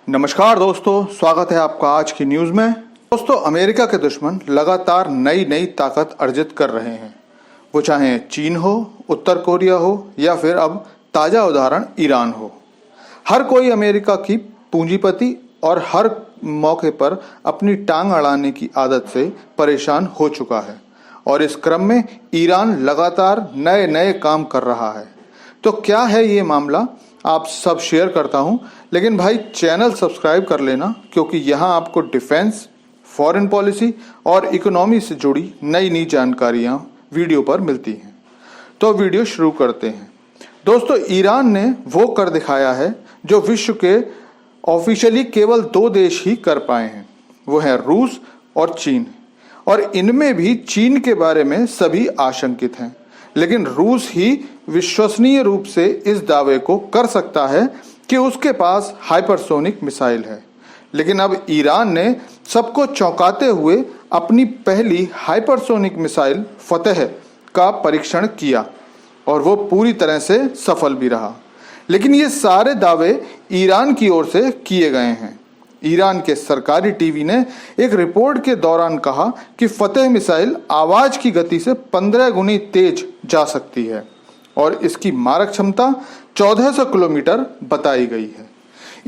नमस्कार दोस्तों, स्वागत है आपका आज की न्यूज में। दोस्तों, अमेरिका के दुश्मन लगातार नई नई ताकत अर्जित कर रहे हैं, वो चाहे चीन हो, उत्तर कोरिया हो या फिर अब ताजा उदाहरण ईरान हो। हर कोई अमेरिका की पूंजीपति और हर मौके पर अपनी टांग अड़ाने की आदत से परेशान हो चुका है और इस क्रम में ईरान लगातार नए नए काम कर रहा है। तो क्या है ये मामला, आप सब शेयर करता हूं, लेकिन भाई चैनल सब्सक्राइब कर लेना, क्योंकि यहां आपको डिफेंस, फॉरेन पॉलिसी और इकोनॉमी से जुड़ी नई नई जानकारियां वीडियो पर मिलती हैं। तो वीडियो शुरू करते हैं। दोस्तों, ईरान ने वो कर दिखाया है जो विश्व के ऑफिशियली केवल 2 देश ही कर पाए हैं, वो है रूस और चीन। और इनमें भी चीन के बारे में सभी आशंकित हैं, लेकिन रूस ही विश्वसनीय रूप से इस दावे को कर सकता है कि उसके पास हाइपरसोनिक मिसाइल है। लेकिन अब ईरान ने सबको चौंकाते हुए अपनी पहली हाइपरसोनिक मिसाइल फतेह का परीक्षण किया और वो पूरी तरह से सफल भी रहा। लेकिन ये सारे दावे ईरान की ओर से किए गए हैं। ईरान के सरकारी टीवी ने एक रिपोर्ट के दौरान कहा कि फतेह मिसाइल आवाज की गति से 15 गुनी तेज जा सकती है और इसकी मारक क्षमता 1400 किलोमीटर बताई गई है।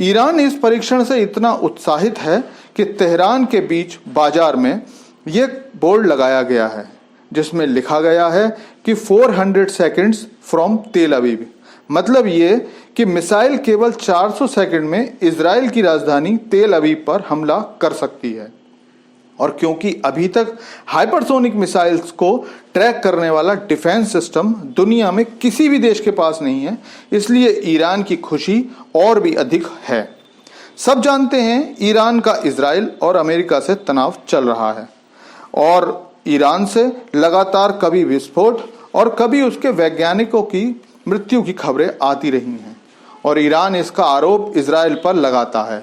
ईरान इस परीक्षण से इतना उत्साहित है कि तेहरान के बीच बाजार में ये बोर्ड लगाया गया है जिसमें लिखा गया है कि 400 सेकंड्स फ्रॉम तेल अवीव। मतलब ये कि मिसाइल केवल 400 सेकंड में इजराइल की राजधानी तेल अवीव पर हमला कर सकती है। और क्योंकि अभी तक हाइपरसोनिक मिसाइल्स को ट्रैक करने वाला डिफेंस सिस्टम दुनिया में किसी भी देश के पास नहीं है, इसलिए ईरान की खुशी और भी अधिक है। सब जानते हैं ईरान का इजराइल और अमेरिका से तनाव चल रहा है और ईरान से लगातार कभी विस्फोट और कभी उसके वैज्ञानिकों की मृत्यु की खबरें आती रही हैं और ईरान इसका आरोप इजराइल पर लगाता है।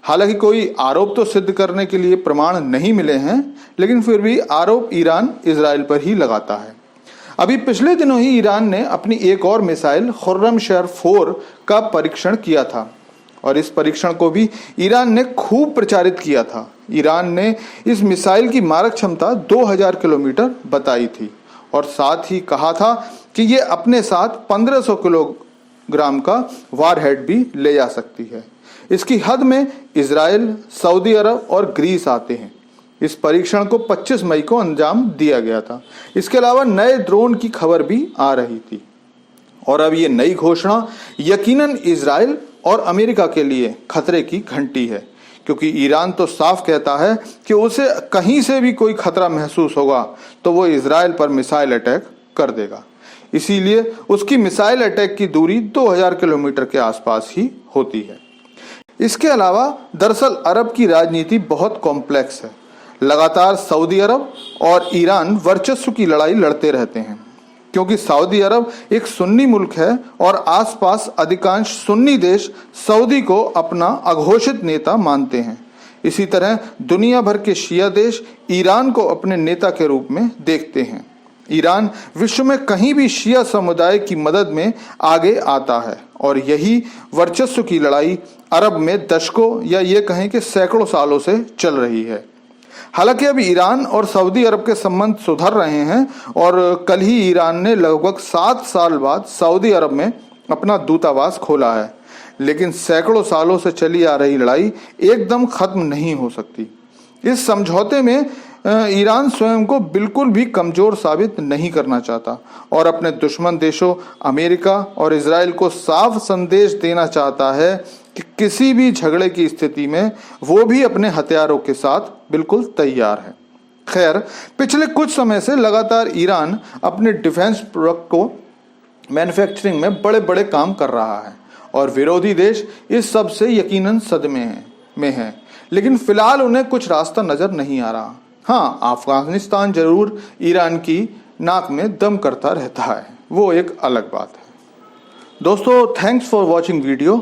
हालांकि कोई आरोप तो सिद्ध करने के लिए प्रमाण नहीं मिले हैं, लेकिन फिर भी आरोप ईरान इजराइल पर ही लगाता है। अभी पिछले दिनों ही ईरान ने अपनी एक और मिसाइल खुर्रमशहर 4 का परीक्षण किया था और इस परीक्षण को भी ईरान ने खूब प्रचारित किया था। ईरान ने इस मिसाइल की मारक क्षमता 2000 किलोमीटर बताई थी और साथ ही कहा था कि ये अपने साथ 1500 किलोग्राम का वारहेड भी ले जा सकती है। इसकी हद में इजराइल, सऊदी अरब और ग्रीस आते हैं। इस परीक्षण को 25 मई को अंजाम दिया गया था। इसके अलावा नए ड्रोन की खबर भी आ रही थी और अब ये नई घोषणा यकीनन इजराइल और अमेरिका के लिए खतरे की घंटी है, क्योंकि ईरान तो साफ कहता है कि उसे कहीं से भी कोई खतरा महसूस होगा तो वो इजराइल पर मिसाइल अटैक कर देगा। इसीलिए उसकी मिसाइल अटैक की दूरी 2000 किलोमीटर के आसपास ही होती है। इसके अलावा दरअसल अरब की राजनीति बहुत कॉम्प्लेक्स है। लगातार सऊदी अरब और ईरान वर्चस्व की लड़ाई लड़ते रहते हैं, क्योंकि सऊदी अरब एक सुन्नी मुल्क है और आसपास अधिकांश सुन्नी देश सऊदी को अपना अघोषित नेता मानते हैं। इसी तरह दुनिया भर के शिया देश ईरान को अपने नेता के रूप में देखते हैं। ईरान विश्व में कहीं भी शिया समुदाय की मदद में आगे आता है और यही वर्चस्व की लड़ाई अरब में दशकों या ये कहें कि सैकड़ों सालों से चल रही है। हालांकि अब ईरान और सऊदी अरब के संबंध सुधर रहे हैं और कल ही ईरान ने लगभग 7 साल बाद सऊदी अरब में अपना दूतावास खोला है, लेकिन सैकड़ों सालों से चली आ रही लड़ाई एकदम खत्म नहीं हो सकती। इस समझौते में ईरान स्वयं को बिल्कुल भी कमजोर साबित नहीं करना चाहता और अपने दुश्मन देशों अमेरिका और इजराइल को साफ संदेश देना चाहता है कि किसी भी झगड़े की स्थिति में वो भी अपने हथियारों के साथ बिल्कुल तैयार है। खैर, पिछले कुछ समय से लगातार ईरान अपने डिफेंस प्रोडक्ट को मैन्युफैक्चरिंग में बड़े बड़े काम कर रहा है और विरोधी देश इस सब से यकीनन सदमे में है, लेकिन फिलहाल उन्हें कुछ रास्ता नजर नहीं आ रहा। हाँ, अफगानिस्तान जरूर ईरान की नाक में दम करता रहता है, वो एक अलग बात है। दोस्तों, थैंक्स फॉर वॉचिंग वीडियो।